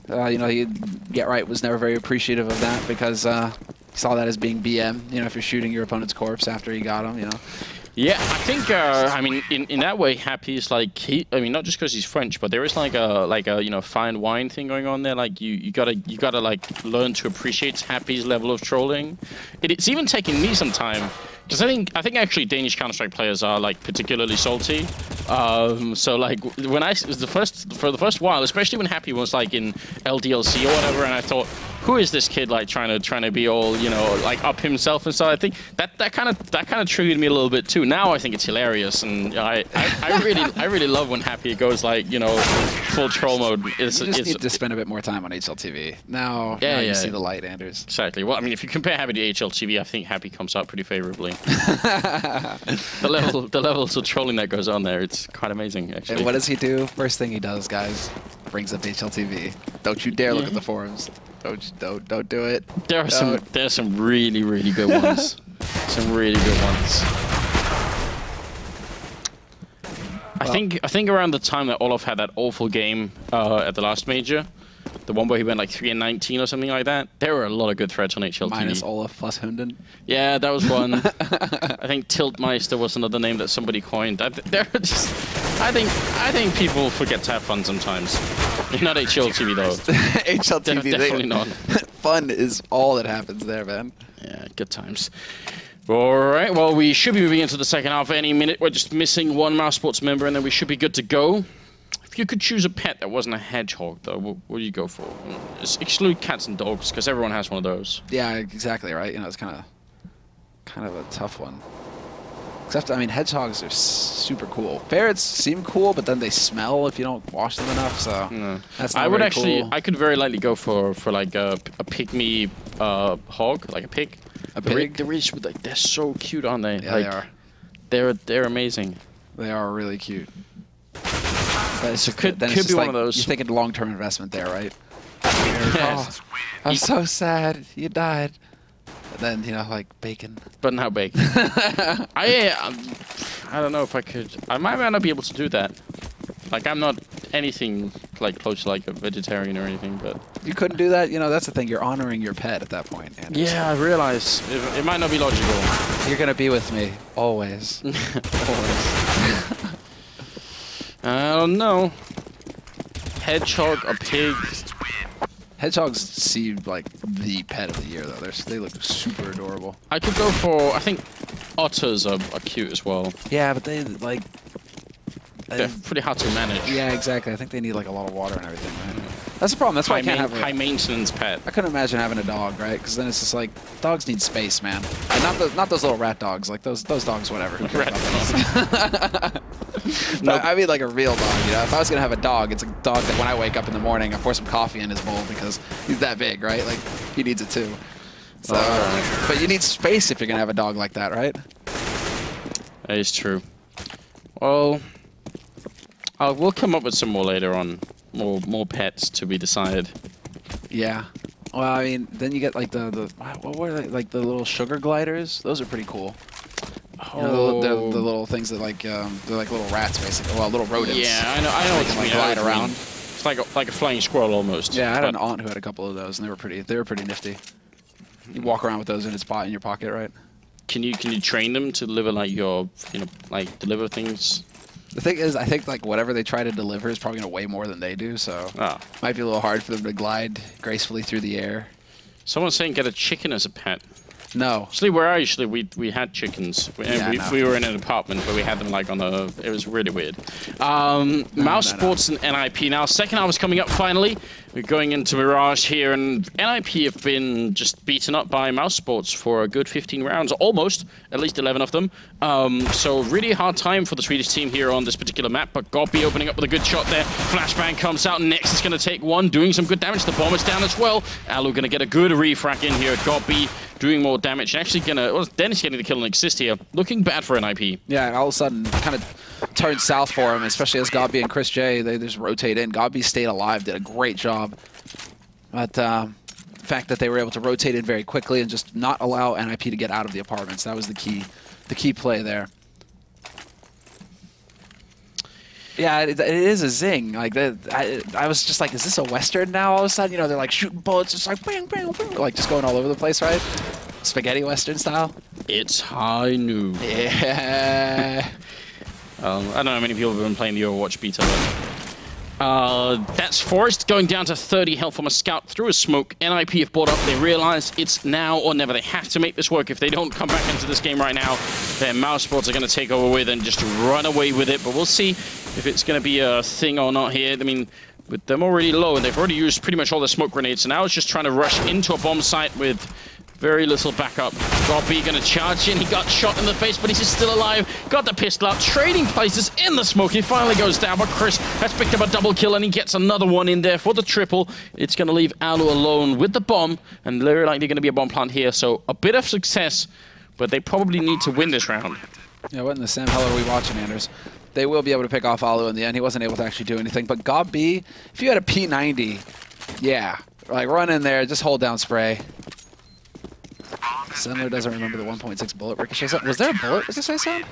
You know, Get Right was never very appreciative of that because he saw that as being BM, you know, if you're shooting your opponent's corpse after he got him, you know. Yeah, I think I mean in that way, Happy is like I mean not just because he's French, but there is like a you know fine wine thing going on there. Like you gotta like learn to appreciate Happy's level of trolling. It's even taking me some time. Because I think actually Danish Counter-Strike players are like particularly salty. So like when for the first while, especially when Happy was like in LDLC or whatever, and I thought, who is this kid like trying to be all like up himself and stuff? I think that kind of triggered me a little bit too. Now I think it's hilarious, and I really love when Happy goes like full troll mode. You just need to spend a bit more time on HLTV. Now you see the light, Anders. Exactly. Well, I mean, if you compare Happy to HLTV, I think Happy comes out pretty favorably. the levels of trolling that goes on there, it's quite amazing actually. And what does he do? First thing he does, guys, brings up HLTV. Don't you dare look at the forums. Don't do it. There's some really good ones. Some really good ones. I think around the time that Olaf had that awful game at the last major, the one where he went like 3-19 or something like that, there were a lot of good threats on HLTV. Minus Olaf plus Hunden. Yeah, that was one. I think Tiltmeister was another name that somebody coined. I think people forget to have fun sometimes. Not HLTV though. HLTV, definitely not. Fun is all that happens there, man. Yeah, good times. All right, well, we should be moving into the second half any minute. We're just missing one mouse sports member, and then we should be good to go. If you could choose a pet that wasn't a hedgehog, though, what would you go for? Just exclude cats and dogs, because everyone has one of those. Yeah, exactly, right? It's kind of a tough one. Except, I mean, hedgehogs are super cool. Ferrets seem cool, but then they smell if you don't wash them enough, so that's not very cool. I could very likely go for like a pygmy hog, like a pig. A pig? They're so cute, aren't they? Yeah, like, they are. They're amazing. They are really cute. But it's could be one of those. You're thinking long-term investment there, right? Yes. Oh, I'm so sad. You died. And then, like bacon. But now bacon. I don't know if I could. I might not be able to do that. Like, I'm not anything like close to like a vegetarian or anything, but... You couldn't do that? That's the thing. You're honoring your pet at that point, Anders. Yeah, I realize. It might not be logical. You're going to be with me. Always. Always. I don't know. Hedgehog, a pig... Hedgehogs seem like the pet of the year, though. They look super adorable. I could go for... I think otters are cute as well. Yeah, but they, like... They're pretty hard to manage. Yeah, exactly. I think they need, like, a lot of water and everything, right? That's the problem. That's why I can't have a... high-maintenance pet. I couldn't imagine having a dog, right? Because then it's just like, dogs need space, man. And not those little rat dogs. Like, those dogs, whatever. Who cares about those? Nope. I mean, like a real dog, If I was going to have a dog, it's a dog that when I wake up in the morning, I pour some coffee in his bowl because he's that big, right? Like, he needs it too. So, but you need space if you're going to have a dog like that, right? That is true. Well, we'll come up with some more later on. More pets to be decided. Yeah. Well, I mean, then you get like what were they? Like the little sugar gliders? Those are pretty cool. Oh. The little things that like they're like little rats basically. Well, little rodents. Yeah, I know what you mean. Glide around. It's like a flying squirrel almost. Yeah, I had an aunt who had a couple of those, and they were pretty nifty. You walk around with those in your pocket, right? Can you train them to deliver like your like deliver things? The thing is, I think like whatever they try to deliver is probably gonna weigh more than they do, so might be a little hard for them to glide gracefully through the air. Someone's saying get a chicken as a pet. No. Actually, we had chickens. We were in an apartment where we had them like on a... It was really weird. Mouse Sports and NiP now. Second half is coming up finally. We're going into Mirage here, and NiP have been just beaten up by Mouse Sports for a good 15 rounds, almost, at least 11 of them. So really hard time for the Swedish team here on this particular map, but Gobby opening up with a good shot there. Flashbang comes out, Next is going to take one, doing some good damage. The bomb is down as well. Alu going to get a good refrac in here. Gobby doing more damage, and actually Dennis getting the kill and Exist here. Looking bad for NiP. Yeah, and all of a sudden, kind of turned south for him, especially as Gobby and Chris J, they just rotate in. Gobby stayed alive, did a great job. But the fact that they were able to rotate in very quickly and just not allow NiP to get out of the apartments, that was the key play there. Yeah, it is a zing. Like I was just like, is this a Western now? All of a sudden, they're like shooting bullets, just like bang, bang, bang, like just going all over the place, right? Spaghetti Western style. It's high noon. Yeah. I don't know how many people have been playing the Overwatch beta, but that's Forest going down to 30 health from a scout through a smoke. NiP have brought up, they realize it's now or never. They have to make this work. If they don't come back into this game right now, then mousesports are going to take over with and just run away with it. But we'll see if it's going to be a thing or not here. I mean, with them already low, and they've already used pretty much all their smoke grenades, so now it's just trying to rush into a bomb site with very little backup. Gobby gonna charge in. He got shot in the face, but he's still alive. Got the pistol out, trading places in the smoke. He finally goes down, but Chris has picked up a double kill, and he gets another one in there for the triple. It's gonna leave Alu alone with the bomb, and very likely gonna be a bomb plant here. So a bit of success, but they probably need to win this round. Yeah, what in the Sam hell are we watching, Anders? They will be able to pick off Alu in the end. He wasn't able to actually do anything. But Gobby, if you had a P90, yeah, like run in there, just hold down spray. Sendler doesn't remember the 1.6 bullet ricochet sound. Was there a bullet ricochet sound?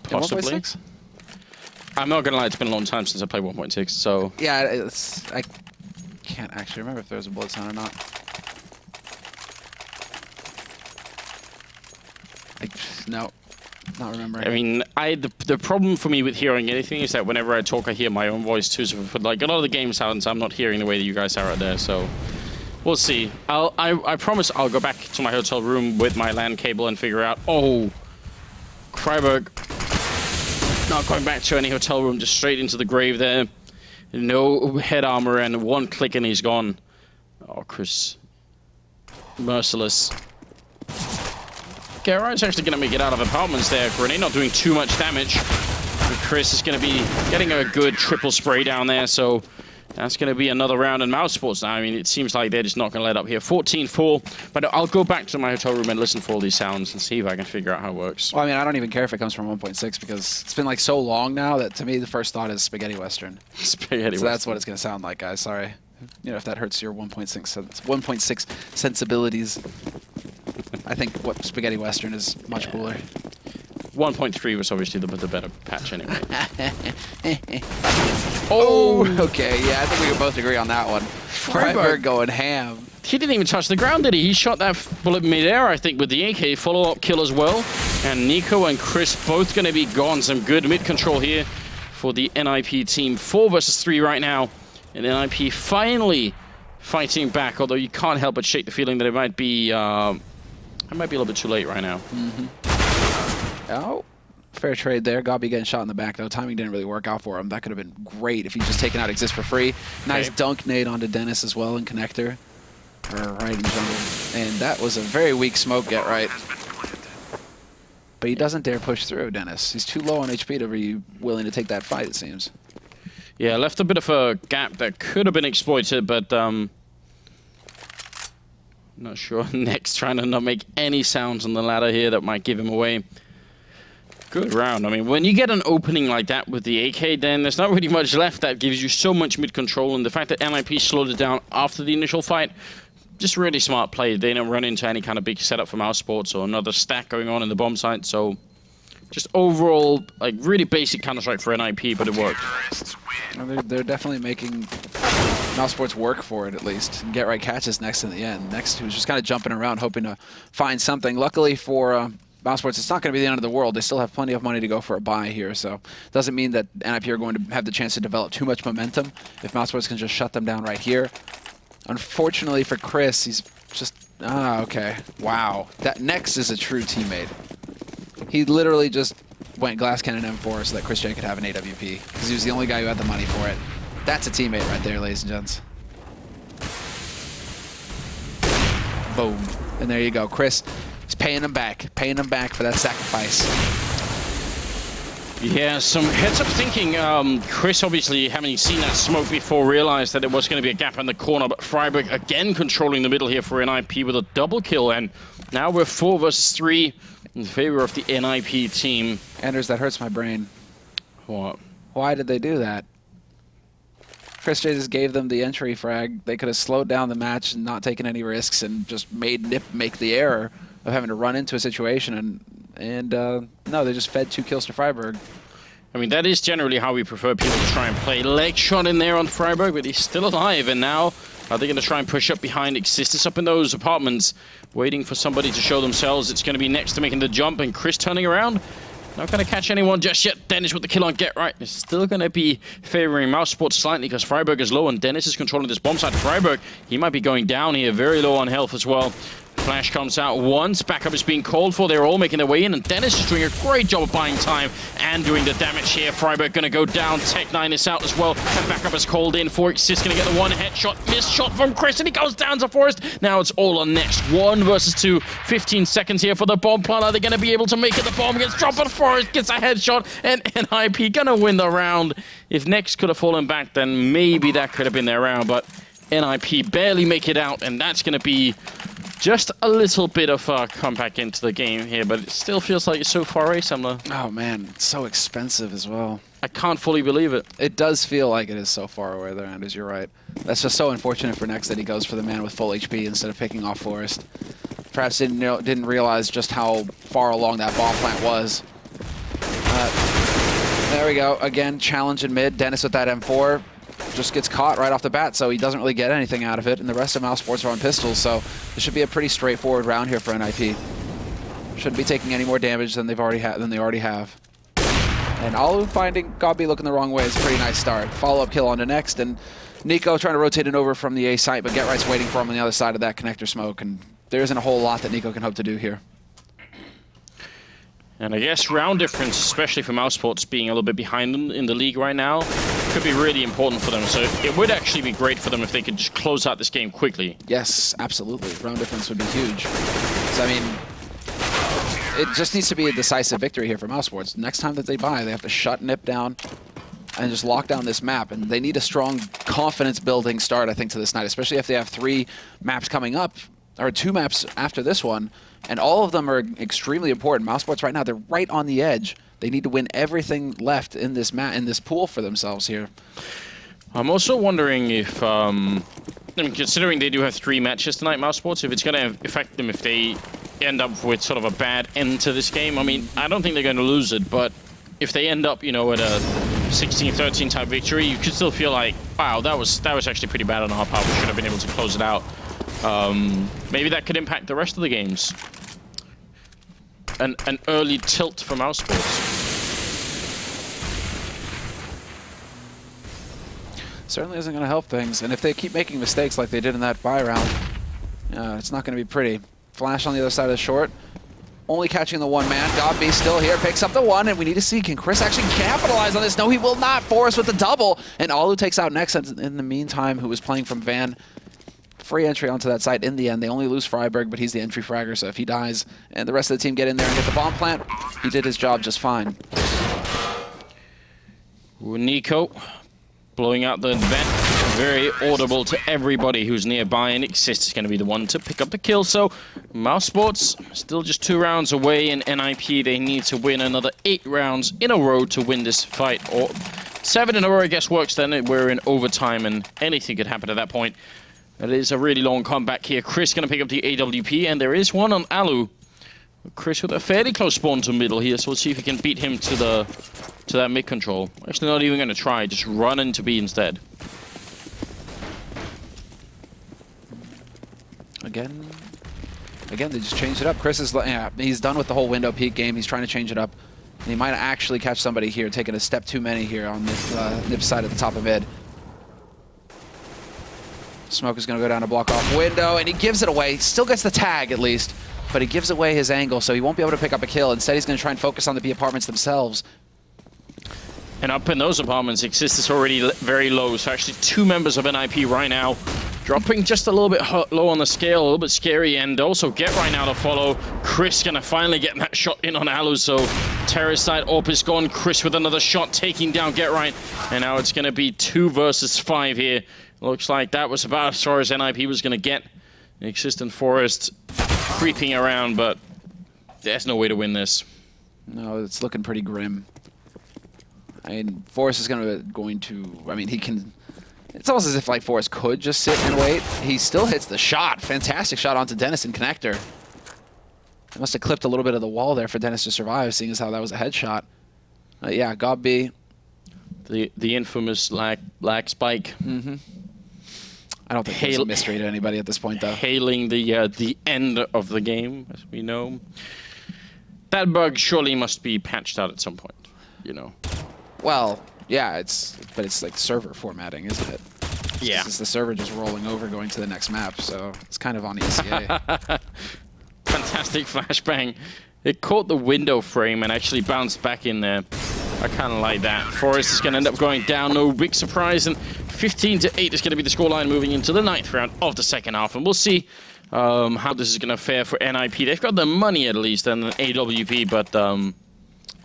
Possibly. I'm not gonna lie, it's been a long time since I played 1.6, so... Yeah, I can't actually remember if there was a bullet sound or not. No, not remembering. I mean, the problem for me with hearing anything is that whenever I talk, I hear my own voice too, so for like a lot of the game sounds, I'm not hearing the way that you guys are out there, so... We'll see. I promise I'll go back to my hotel room with my LAN cable and figure out... Oh! Freiburg. Not going back to any hotel room, just straight into the grave there. No head armor and one click and he's gone. Oh, Chris. Merciless. Okay, Ryan's actually going to make it out of apartments there. Grenade not doing too much damage. But Chris is going to be getting a good triple spray down there, so... That's going to be another round in mousesports now. I mean, it seems like they're just not going to let up here. 14-4, but I'll go back to my hotel room and listen for all these sounds and see if I can figure out how it works. Well, I mean, I don't even care if it comes from 1.6 because it's been like so long now that to me the first thought is Spaghetti Western. Spaghetti Western. So that's what it's going to sound like, guys. Sorry. You know, if that hurts your 1.6 sensibilities. I think what Spaghetti Western is much cooler. 1.3 was obviously the better patch anyway. Oh, okay. Yeah, I think we can both agree on that one. Freiburg going ham. He didn't even touch the ground, did he? He shot that bullet mid-air, I think, with the AK. Follow-up kill as well. And Nico and Chris both going to be gone. Some good mid-control here for the NiP team. 4 versus 3 right now. And NiP finally fighting back, although you can't help but shake the feeling that it might be a little bit too late right now. Mm-hmm. Oh, fair trade there. Gobby getting shot in the back, though. Timing didn't really work out for him. That could have been great if he'd just taken out Exist for free. Nice dunk nade onto Dennis as well in connector. Or right in jungle. And that was a very weak smoke get right. But he doesn't dare push through, Dennis. He's too low on HP to be willing to take that fight, it seems. Yeah, left a bit of a gap that could have been exploited, but not sure. Next, trying to not make any sounds on the ladder here that might give him away. Good round. I mean, when you get an opening like that with the AK, then there's not really much left that gives you so much mid-control, and the fact that NiP slowed it down after the initial fight, just really smart play. They didn't run into any kind of big setup from mousesports or another stack going on in the bomb site, so just overall, like, really basic Counter-Strike for NiP, but it worked. They're definitely making mousesports work for it, at least. And Get Right catches next in the end. Next, he was just kind of jumping around, hoping to find something. Luckily for mousesports, it's not going to be the end of the world. They still have plenty of money to go for a buy here, so it doesn't mean that NiP are going to have the chance to develop too much momentum if mousesports can just shut them down right here. Unfortunately for Chris, he's just... okay. Wow. That Next is a true teammate. He literally just went Glass Cannon M4 so that Chris J could have an AWP, because he was the only guy who had the money for it. That's a teammate right there, ladies and gents. Boom. And there you go. Chris is paying him back for that sacrifice. Yeah, some heads-up thinking. Chris, obviously, having seen that smoke before, realized that there was going to be a gap in the corner, but Freiburg again controlling the middle here for NiP with a double kill, and now we're 4 versus 3 in favor of the NiP team. Anders, that hurts my brain. What? Why did they do that? Chris J just gave them the entry frag. They could have slowed down the match and not taken any risks and just made NiP make the error of having to run into a situation. And no, they just fed 2 kills to Freiburg. I mean, that is generally how we prefer people to try and play. Leg shot in there on Freiburg, but he's still alive. And now Are they going to try and push up behind Existus up in those apartments, waiting for somebody to show themselves? It's going to be next to making the jump, and Chris turning around. Not going to catch anyone just yet. Dennis with the kill on Get Right. It's still going to be favoring mousesports slightly because friberg is low and Dennis is controlling this bomb site. friberg, he might be going down here, very low on health as well. Flash comes out once, backup is being called for, they're all making their way in, and Dennis is doing a great job of buying time and doing the damage here. friberg gonna go down, Tech9 is out as well, and backup is called in for Exist, gonna get the one headshot, missed shot from Chris, and he goes down to Forest. Now it's all on Next, 1 versus 2, 15 seconds here for the bomb plant. Are they gonna be able to make it? The bomb gets dropped, but Forest gets a headshot, and NiP gonna win the round. If Next could have fallen back, then maybe that could have been their round, but NiP barely make it out, and that's gonna be just a little bit of a comeback into the game here, but it still feels like it's so far away, Semler. Oh man, it's so expensive as well. I can't fully believe it. It does feel like it is so far away there, Anders, you're right. That's just so unfortunate for Next that he goes for the man with full HP instead of picking off Forest. Perhaps didn't realize just how far along that bomb plant was. There we go, again, challenge in mid. Dennis with that M4. Just gets caught right off the bat, so he doesn't really get anything out of it, and the rest of mousesports are on pistols, so this should be a pretty straightforward round here for NiP. Shouldn't be taking any more damage than they already have. And Alu finding Godby looking the wrong way is a pretty nice start. Follow-up kill on to Next, and Nico trying to rotate it over from the A site, but Get Right's waiting for him on the other side of that connector smoke, and there isn't a whole lot that Nico can hope to do here. And I guess round difference, especially for mousesports being a little bit behind them in the league right now, could be really important for them. So it would actually be great for them if they could just close out this game quickly. Yes, absolutely. Round difference would be huge. So, I mean, it just needs to be a decisive victory here for mousesports. Next time that they buy, they have to shut NiP down and just lock down this map. And they need a strong confidence-building start, I think, to this night, especially if they have 3 maps coming up, or 2 maps after this one. And all of them are extremely important. mousesports right now, they're right on the edge. They need to win everything left in this pool for themselves here. I'm also wondering if, I mean, considering they do have 3 matches tonight, mousesports, if it's going to affect them if they end up with sort of a bad end to this game. I mean, I don't think they're going to lose it, but if they end up, you know, at a 16-13 type victory, you could still feel like, wow, that was actually pretty bad on our part. We should have been able to close it out. Maybe that could impact the rest of the games. An early tilt for mousesports. Certainly isn't going to help things, and if they keep making mistakes like they did in that buy round, it's not going to be pretty. Flash on the other side of the short, only catching the one man. Godby still here, picks up the one, and we need to see, can Chris actually capitalize on this? No, he will not. Forest with the double, and Alu takes out Next in the meantime, who was playing from Van. Free entry onto that site in the end. They only lose friberg, but he's the entry fragger, so if he dies and the rest of the team get in there and get the bomb plant, he did his job just fine. Nico blowing out the vent. Very audible to everybody who's nearby, and Exist is going to be the one to pick up the kill. So mousesports still just 2 rounds away, and NiP, they need to win another 8 rounds in a row to win this fight. Or 7 in a row, I guess, works then. We're in overtime, and anything could happen at that point. It is a really long comeback here. Chris going to pick up the AWP, and there is one on Alu. Chris with a fairly close spawn to middle here, so we'll see if he can beat him to that mid control. Actually, not even going to try, just run into B instead. Again, they just changed it up. Chris is, he's done with the whole window peak game. He's trying to change it up. And he might actually catch somebody here, taking a step too many here on the NiP side at the top of mid. Smoke is going to go down to block off window, and he gives it away. Still gets the tag, at least, but he gives away his angle, so he won't be able to pick up a kill. Instead, he's going to try and focus on the B apartments themselves. And up in those apartments, Exist is already very low, so actually 2 members of NiP right now dropping just a little bit low on the scale, a little bit scary, and also Get Right now to follow. Chris going to finally get that shot in on Alu, so terrorist side AWP is gone. Chris with another shot, taking down Get Right, and now it's going to be 2 versus 5 here. Looks like that was about as far as NiP was going to get. Exist and Forest creeping around, but there's no way to win this. No, it's looking pretty grim. I mean, Forest is going to, I mean, he can, it's almost as if like Forest could just sit and wait. He still hits the shot. Fantastic shot onto Dennis in connector. It must have clipped a little bit of the wall there for Dennis to survive, seeing as how that was a headshot. Yeah, Godby. The infamous lag spike. Mm-hmm. I don't think there's a mystery to anybody at this point, though. Hailing the end of the game, as we know. That bug surely must be patched out at some point, you know. Well, yeah, but it's like server formatting, isn't it? Yeah. It's the server just rolling over, going to the next map, so it's kind of on ESEA. Fantastic flashbang. It caught the window frame and actually bounced back in there. I kind of like that. Forest is going to end up going down, no big surprise, and 15-8 is going to be the scoreline moving into the 9th round of the second half, and we'll see how this is going to fare for NiP. They've got the money at least and an AWP, but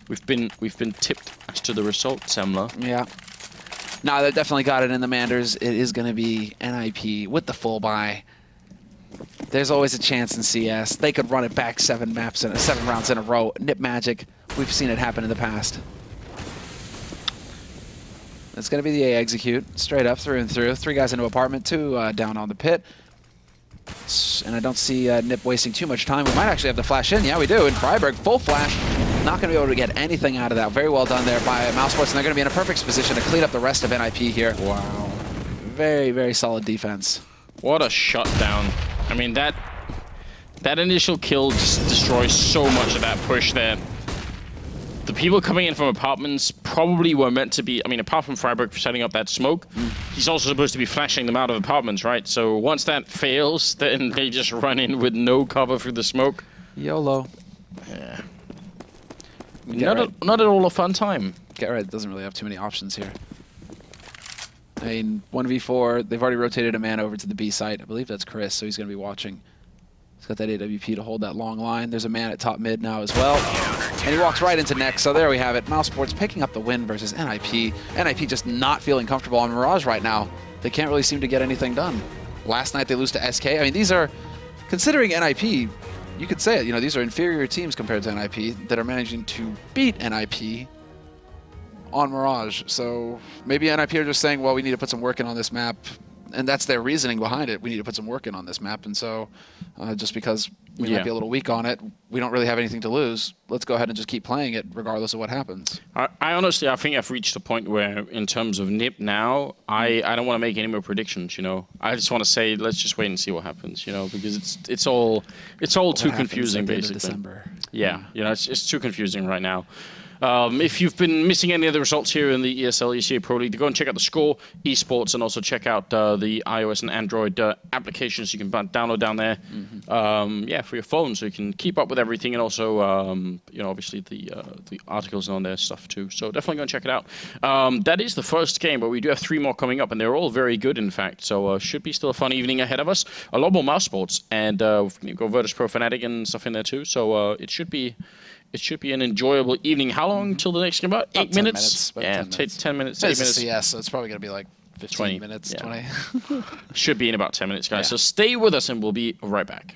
we've been tipped as to the result, Semler. Yeah. No, they definitely got it in the Manders. It is going to be NiP with the full buy. There's always a chance in CS. They could run it back 7 rounds in a row. NiP Magic. We've seen it happen in the past. It's going to be the A execute. Straight up, through and through. 3 guys into apartment, 2 down on the pit. And I don't see NiP wasting too much time. We might actually have the flash in. Yeah, we do. And Freiburg, full flash. Not going to be able to get anything out of that. Very well done there by mousesports, and they're going to be in a perfect position to clean up the rest of NiP here. Wow. Very, very solid defense. What a shutdown. I mean, that initial kill just destroys so much of that push there. The people coming in from apartments probably were meant to be, I mean, apart from Freiburg setting up that smoke, he's also supposed to be flashing them out of apartments, right? So once that fails, then they just run in with no cover through the smoke. YOLO. Yeah. Not at all a fun time. Get right doesn't really have too many options here. I mean, 1v4, they've already rotated a man over to the B site. I believe that's Chris, so he's going to be watching. He's got that AWP to hold that long line. There's a man at top mid now as well. And he walks right into next, so there we have it. mousesports picking up the win versus NiP. NiP just not feeling comfortable on Mirage right now. They can't really seem to get anything done. Last night they lose to SK. I mean, these are, considering NiP, you could say it, you know, these are inferior teams compared to NiP that are managing to beat NiP on Mirage. So maybe NiP are just saying, well, we need to put some work in on this map. And that's their reasoning behind it. We need to put some work in on this map. And so just because we might be a little weak on it, we don't really have anything to lose. Let's go ahead and just keep playing it regardless of what happens. I honestly, I think I've reached a point where in terms of NiP now, I don't want to make any more predictions, you know. I just want to say, let's just wait and see what happens, you know, because it's all too confusing, basically. Yeah, you know, it's too confusing right now. If you've been missing any of the results here in the ESL ESEA Pro League, go and check out theScore, eSports, and also check out the iOS and Android applications you can download down there. Yeah, for your phone, so you can keep up with everything, and also, you know, obviously the articles on their stuff too. So definitely go and check it out. That is the first game, but we do have 3 more coming up, and they're all very good, in fact. So should be still a fun evening ahead of us. A lot more mousesports, and we've got Virtus Pro Fnatic and stuff in there too. So it should be an enjoyable evening. How long till the next game? About 8 minutes? Yeah, 10 minutes, 8 minutes. CS, so it's probably going to be like 15 minutes, 20. Should be in about 10 minutes, guys. So stay with us, and we'll be right back.